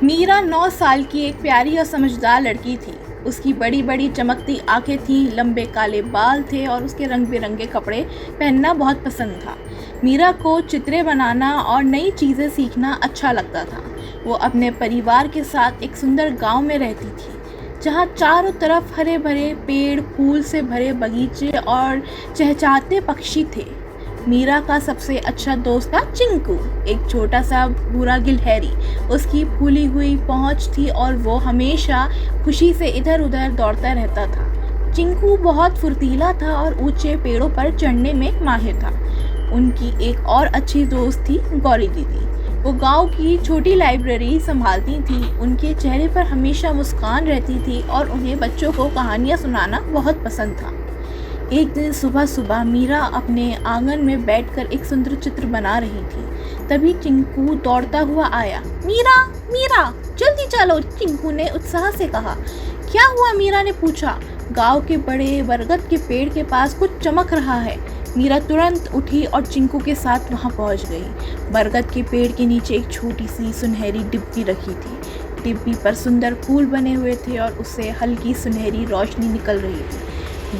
मीरा 9 साल की एक प्यारी और समझदार लड़की थी। उसकी बड़ी बड़ी चमकती आंखें थीं, लंबे काले बाल थे और उसके रंग बिरंगे कपड़े पहनना बहुत पसंद था। मीरा को चित्रें बनाना और नई चीज़ें सीखना अच्छा लगता था। वो अपने परिवार के साथ एक सुंदर गांव में रहती थी, जहाँ चारों तरफ हरे भरे पेड़, फूल से भरे बगीचे और चहचहाते पक्षी थे। मीरा का सबसे अच्छा दोस्त था चिंकू, एक छोटा सा भूरा गिलहरी। उसकी फूली हुई पहुंच थी और वो हमेशा खुशी से इधर उधर दौड़ता रहता था। चिंकू बहुत फुर्तीला था और ऊंचे पेड़ों पर चढ़ने में माहिर था। उनकी एक और अच्छी दोस्त थी गौरी दीदी। वो गांव की छोटी लाइब्रेरी संभालती थी। उनके चेहरे पर हमेशा मुस्कान रहती थी और उन्हें बच्चों को कहानियाँ सुनाना बहुत पसंद था। एक दिन सुबह सुबह मीरा अपने आंगन में बैठकर एक सुंदर चित्र बना रही थी। तभी चिंकू दौड़ता हुआ आया। मीरा, मीरा, जल्दी चलो, चिंकू ने उत्साह से कहा। क्या हुआ? मीरा ने पूछा। गांव के बड़े बरगद के पेड़ के पास कुछ चमक रहा है। मीरा तुरंत उठी और चिंकू के साथ वहां पहुंच गई। बरगद के पेड़ के नीचे एक छोटी सी सुनहरी डिब्बी रखी थी। डिब्बी पर सुंदर फूल बने हुए थे और उससे हल्की सुनहरी रोशनी निकल रही थी।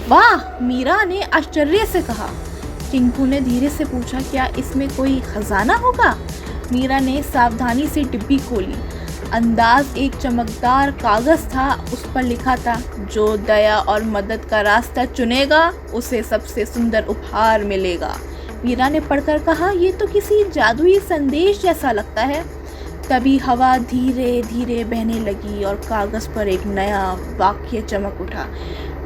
वाह! मीरा ने आश्चर्य से कहा। चिंकू ने धीरे से पूछा, क्या इसमें कोई खजाना होगा? मीरा ने सावधानी से डिब्बी खोली। अंदाज एक चमकदार कागज था। उस पर लिखा था, जो दया और मदद का रास्ता चुनेगा उसे सबसे सुंदर उपहार मिलेगा। मीरा ने पढ़कर कहा, ये तो किसी जादुई संदेश जैसा लगता है। तभी हवा धीरे धीरे बहने लगी और कागज पर एक नया वाक्य चमक उठा।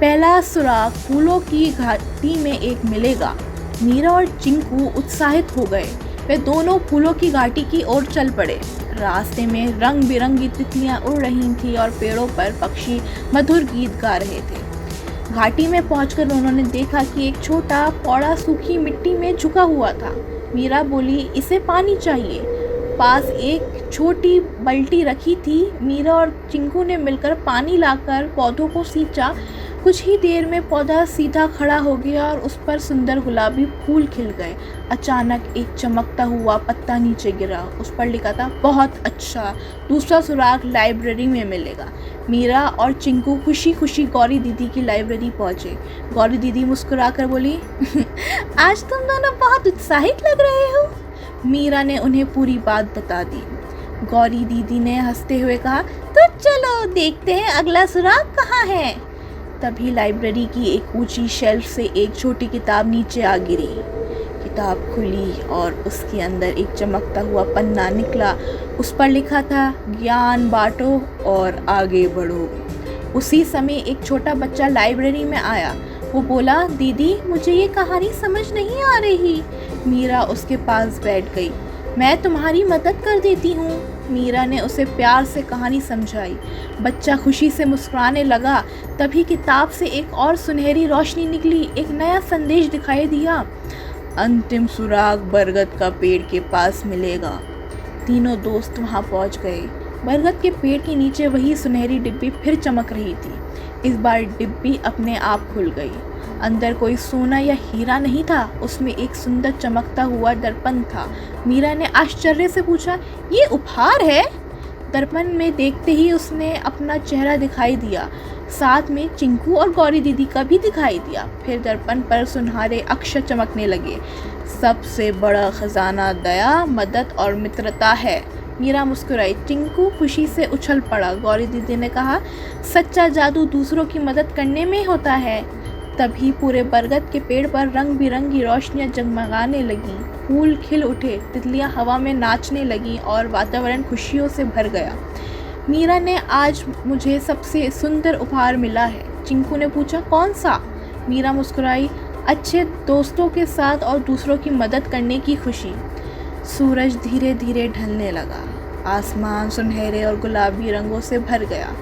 पहला सुराग फूलों की घाटी में एक मिलेगा। मीरा और चिंकू उत्साहित हो गए। वे दोनों फूलों की घाटी की ओर चल पड़े। रास्ते में रंग बिरंगी तितलियां उड़ रही थीं और पेड़ों पर पक्षी मधुर गीत गा रहे थे। घाटी में पहुंचकर उन्होंने देखा कि एक छोटा पौधा सूखी मिट्टी में झुका हुआ था। मीरा बोली, इसे पानी चाहिए। पास एक छोटी बाल्टी रखी थी। मीरा और चिंकू ने मिलकर पानी लाकर पौधों को सींचा। कुछ ही देर में पौधा सीधा खड़ा हो गया और उस पर सुंदर गुलाबी फूल खिल गए। अचानक एक चमकता हुआ पत्ता नीचे गिरा। उस पर लिखा था, बहुत अच्छा, दूसरा सुराग लाइब्रेरी में मिलेगा। मीरा और चिंकू खुशी खुशी गौरी दीदी की लाइब्रेरी पहुंचे। गौरी दीदी मुस्कुराकर बोली, आज तुम दोनों बहुत उत्साहित लग रहे हो। मीरा ने उन्हें पूरी बात बता दी। गौरी दीदी ने हंसते हुए कहा, तो चलो देखते हैं अगला सुराग कहाँ है। तभी लाइब्रेरी की एक ऊंची शेल्फ से एक छोटी किताब नीचे आ गिरी। किताब खुली और उसके अंदर एक चमकता हुआ पन्ना निकला। उस पर लिखा था, ज्ञान बांटो और आगे बढ़ो। उसी समय एक छोटा बच्चा लाइब्रेरी में आया। वो बोला, दीदी, मुझे ये कहानी समझ नहीं आ रही। मीरा उसके पास बैठ गई। मैं तुम्हारी मदद कर देती हूँ। मीरा ने उसे प्यार से कहानी समझाई। बच्चा खुशी से मुस्कुराने लगा। तभी किताब से एक और सुनहरी रोशनी निकली। एक नया संदेश दिखाई दिया, अंतिम सुराग बरगद का पेड़ के पास मिलेगा। तीनों दोस्त वहां पहुंच गए। बरगद के पेड़ के नीचे वही सुनहरी डिब्बी फिर चमक रही थी। इस बार डिब्बी अपने आप खुल गई। अंदर कोई सोना या हीरा नहीं था, उसमें एक सुंदर चमकता हुआ दर्पण था। मीरा ने आश्चर्य से पूछा, ये उपहार है? दर्पण में देखते ही उसने अपना चेहरा दिखाई दिया। साथ में चिंकू और गौरी दीदी का भी दिखाई दिया। फिर दर्पण पर सुनहरे अक्षर चमकने लगे, सबसे बड़ा खजाना दया, मदद और मित्रता है। मीरा मुस्कुराई। चिंकू खुशी से उछल पड़ा। गौरी दीदी ने कहा, सच्चा जादू दूसरों की मदद करने में होता है। तभी पूरे बरगद के पेड़ पर रंग बिरंगी रोशनियां जगमगाने लगीं। फूल खिल उठे, तितलियां हवा में नाचने लगीं और वातावरण खुशियों से भर गया। मीरा ने, आज मुझे सबसे सुंदर उपहार मिला है। चिंकू ने पूछा, कौन सा? मीरा मुस्कुराई, अच्छे दोस्तों के साथ और दूसरों की मदद करने की खुशी। सूरज धीरे धीरे ढलने लगा। आसमान सुनहरे और गुलाबी रंगों से भर गया।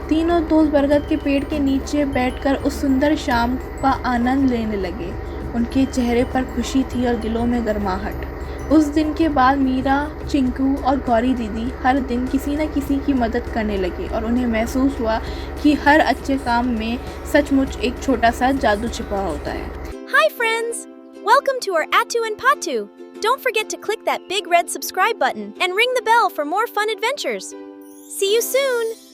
तीनों दोस्त बरगद के पेड़ के नीचे बैठकर उस सुंदर शाम का आनंद लेने लगे। उनके चेहरे पर खुशी थी और दिलों में गर्माहट। उस दिन के बाद मीरा, चिंकू और गौरी दीदी हर दिन किसी न किसी की मदद करने लगे और उन्हें महसूस हुआ कि हर अच्छे काम में सचमुच एक छोटा सा जादू छिपा होता है। Hi friends! Welcome to our Atu and Patu. Don't forget to click that big red subscribe button and ring the bell for more fun adventures. See you soon!